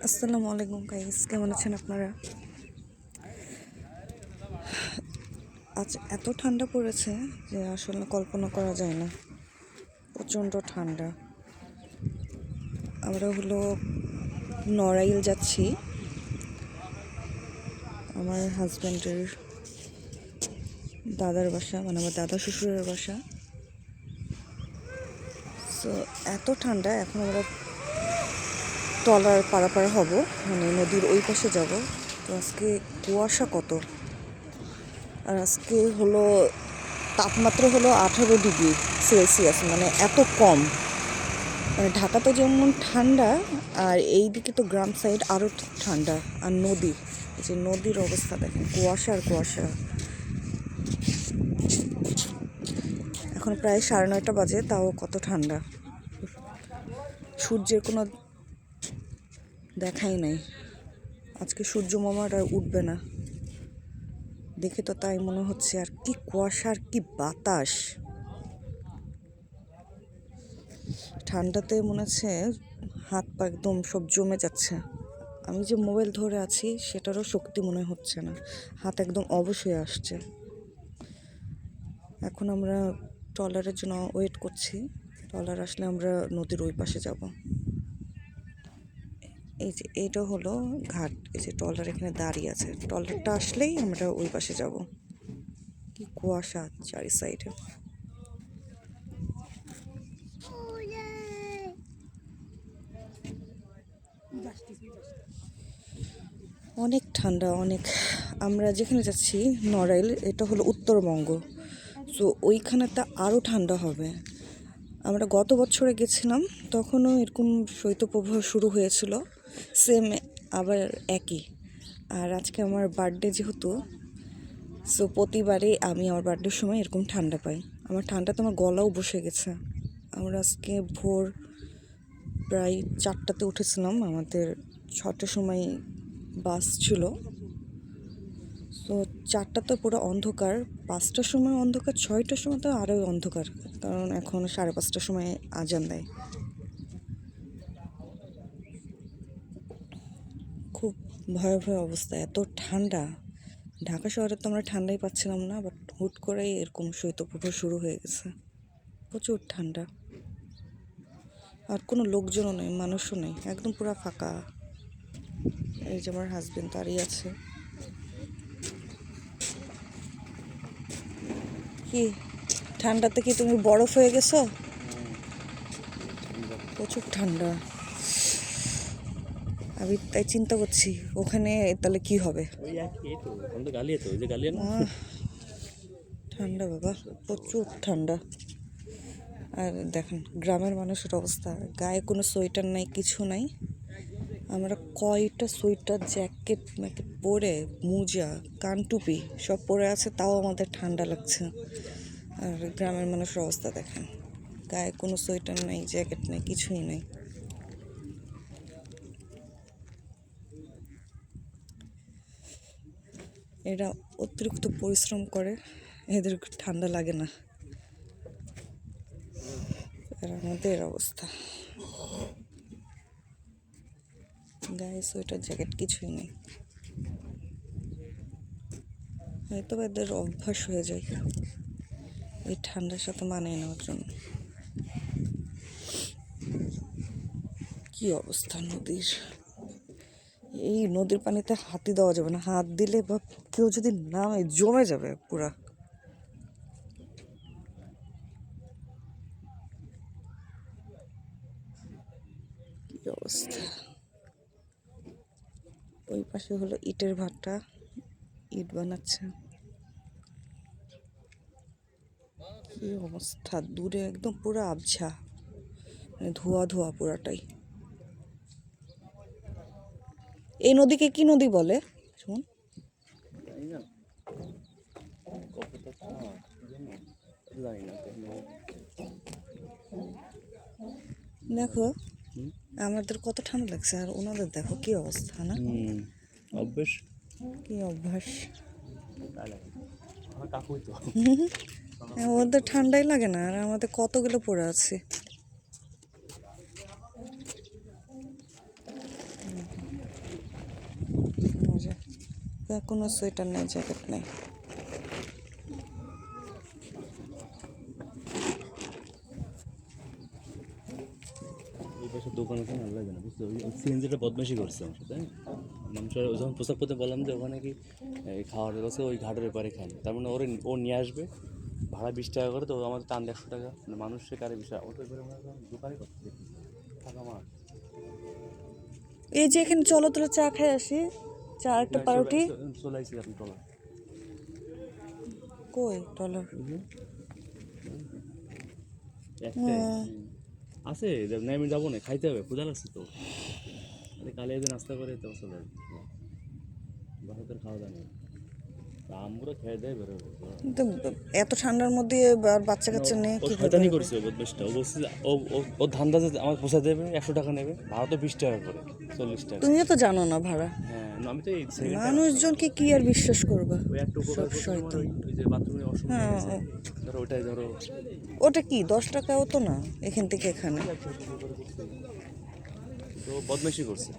আসসালামু আলাইকুম গাইস, কেমন আছেন আপনারা? আজ এত ঠান্ডা পড়েছে যে আসলে কল্পনা করা যায় না। প্রচণ্ড ঠান্ডা। আমরা নড়াইল যাচ্ছি আমার হাজব্যান্ডের দাদার বাসা, মানে আমার দাদা শ্বশুরের বাসা। সো এত ঠান্ডা, এখন আমরা ট্রলার পারাপার হব, মানে নদীর ওই পাশে যাব। তো আজকে কুয়াশা কত, আর আজকে তাপমাত্রা 18 ডিগ্রি সেলসিয়াস, মানে এত কম। মানে ঢাকাতে যেমন ঠান্ডা, আর এই দিকে তো গ্রাম সাইড আরও ঠান্ডা। আর নদী, যে নদীর অবস্থা দেখেন, কুয়াশা আর কুয়াশা। এখন প্রায় 9:30 বাজে, তাও কত ঠান্ডা। সূর্যের কোনো দেখাই নাই। আজকে সূর্য মামার আর উঠবে না, দেখে তো তাই মনে হচ্ছে। আর কি কুয়াশা আর কি বাতাস! ঠান্ডাতে মনে হচ্ছে হাত পা একদম সব জমে যাচ্ছে। আমি যে মোবাইল ধরে আছি সেটারও শক্তি মনে হচ্ছে না, হাত একদম অবশ হয়ে আসছে। এখন আমরা ট্রলারের জন্য ওয়েট করছি। ট্রলার আসলে আমরা নদীর ওই পাশে যাব। এই যে এটা হলো ঘাট, এই যে ট্রলার এখানে দাঁড়িয়ে আছে। ট্রলারটা আসলেই আমরা ওই পাশে যাব। কি কুয়াশা চারি সাইডে! অনেক ঠান্ডা, অনেক। আমরা যেখানে যাচ্ছি নড়াইল, এটা হলো উত্তরবঙ্গ। সো ওইখানেতে আরও ঠান্ডা হবে। আমরা গত বছরে গেছিলাম, তখনও এরকম শৈত্যপ্রবাহ শুরু হয়েছিল, সেম আবার একই। আর আজকে আমার বার্থডে যেহেতু, সো প্রতিবারই আমি আমার বার্থডের সময় এরকম ঠান্ডা পাই। আমার ঠান্ডাতে আমার গলাও বসে গেছে। আমরা আজকে ভোর প্রায় 4টাতে উঠেছিলাম, আমাদের 6টার সময় বাস ছিল। তো 4টাতে পুরো অন্ধকার, 5টার সময় অন্ধকার, 6টার সময় তো আরও অন্ধকার, কারণ এখন 5:30টার সময় আজান দেয়। খুব ভয়াবহ অবস্থা, এত ঠান্ডা। ঢাকা শহরে তো আমরা ঠান্ডাই পাচ্ছিলাম না, বাট হুট করেই এরকম শৈত্যপ্রবাহ শুরু হয়ে গেছে। প্রচুর ঠান্ডা, আর কোনো লোকজনও নেই, মানুষও নেই, একদম পুরো ফাঁকা। এই যে আমার হাজবেন্ড দাঁড়িয়ে আছে। কি ঠান্ডাতে কি তুমি বরফ হয়ে গেছো? প্রচুর ঠান্ডা। আমি তাই চিন্তা করছি ওখানে তাহলে কি হবে। ঠান্ডা বাবা, প্রচুর ঠান্ডা। আর দেখেন গ্রামের মানুষের অবস্থা, গায়ে কোনো সোয়েটার নাই, কিছু নাই। আমরা কয়টা সোয়েটার, জ্যাকেট ম্যাকেট পরে, মোজা, কানটুপি সব পরে আছে, তাও আমাদের ঠান্ডা লাগছে। আর গ্রামের মানুষের অবস্থা দেখেন, গায়ে কোনো সোয়েটার নেই, জ্যাকেট নেই, কিছুই নেই। এরা অতিরিক্ত পরিশ্রম করে, এদের ঠান্ডা লাগে না। আর আমাদের অবস্থা, গায়ে সোয়েটার জ্যাকেট কিছুই নেই। হয়তো এদের অভ্যাস হয়ে যায় এই ঠান্ডার সাথে মানিয়ে নেওয়ার জন্য। কি অবস্থা নদীর! এই নদীর পানিতে হাতই দেওয়া যাবে না, হাত দিলে বা কেউ যদি নামে জমে যাবে পুরা। কি অবস্থা! ওই পাশে হলো ইটের ভাটা, ইট বানাচ্ছে। কি অবস্থা! দূরে একদম পুরো আবছা, মানে ধোয়া ধোয়া পুরাটাই। এই নদীকে কি নদী বলে শুন? দেখো আমাদের কত ঠান্ডা লাগছে, আর ওনাদের দেখো কি অবস্থা, না? অভ্যেস। কি অভ্যাস! ওদের ঠান্ডাই লাগে না, আর আমাদের কতগুলো পড়ে আছে। কোনো সোয়েটার নেই, জ্যাকেট নেই। ওই পাশে দোকান ওখানে ভালো লাগে না, বুঝতে ওই সিএনজিটা বদমাশি করছে আমার সাথে। মানুষের যখন পোশাক পরতে বললাম যে ওখানে কি এই খাওয়ার ব্যবস্থা ওই ঘাটের এপারে খায়, তার মানে ওরে ও নিয়ে আসবে, ভাড়া 20 টাকা করে, তো আমাদের টান 100 টাকা, মানে মানুষ সে কারে 20 টাকা ওটা এবারে আমরা দোকানে করতে দেখি থাকা মার এই যে এখানে চলো তোরা চা খাই আসি, চা একটা পাউরুটি। চলে আসছি আপনি টলা কই ডলার? একটাই আছে, আমি যাবো না, খাইতে হবে, ক্ষুধা লাগছে তো। কালে এদের নাস্তা করে তো চলে আসবে, বাসাতের খাওয়া দাওয়া নেই, আমরা খেয়ে দেয় বেরোবো। কিন্তু এত ঠান্ডার মধ্যে আর বাচ্চা কাচ্চা নেই, ও কি শয়তানি করছে, ও বদমাশটা। ও বলছে যে ও ধান্দা যে আমার পোষা দেবে, 100 টাকা নেবে, ভাড়া তো 20 টাকা করে, 40 টাকা। তুমিও তো জানো না ভাড়া। হ্যাঁ না, আমি তো এই সেকেন্ড মানুষজনকে কি আর বিশ্বাস করবা? ওই একটা উপকার করতে তোমার ওই যে বাথরুমে অসুবিধা হয়েছে, ধরো ওটাই ধরো ওটা কি 10 টাকাও তো না এখান থেকে এখানে। তো বদমাইশি করছে।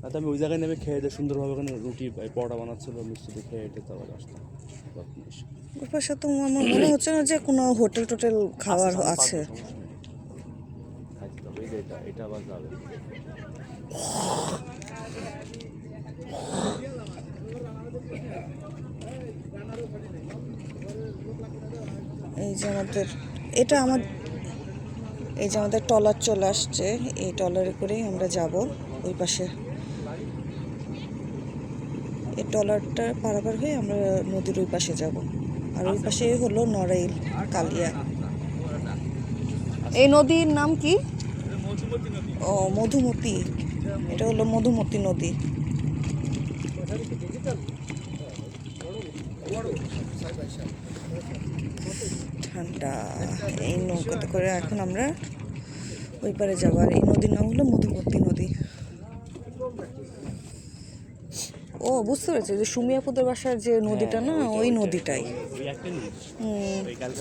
আর তো আমি ওই জায়গায় নেমে খেয়ে দিয়ে সুন্দরভাবে ওখানে রুটি পরোটা বানাচ্ছিল, মিষ্টিতে খেয়ে এটা তো আবার আসতাম। বদমাইশি ওর পাশে তো আমার মনে হচ্ছে না যে কোনো হোটেল টোটেল খাওয়ার আছে। খাইতে হবে, এই যে এটা আবার যাবে। এই যে আমাদের এটা আমার এই যে আমাদের ট্রলার চলে আসছে, এই ট্রলারে করেই আমরা যাব ওই পাশে। এই ট্রলারটা পারাপার হয়ে আমরা নদীর ওই পাশে যাব, আর ওই পাশে হলো নড়াইল কালিয়া। এই নদীর নাম কি? ও মধুমতি, এটা হলো মধুমতি নদী। ঠান্ডা, এই নৌকাতে করে এখন আমরা ওই পারে যাবো। আর এই নদীর নাম হলো মধুমতি নদী। ও বুঝতে পেরেছি, যে সুমিয়াপুদের বাসার যে নদীটা না, ওই নদীটাই। ওই একটা নদী, ওই কালকে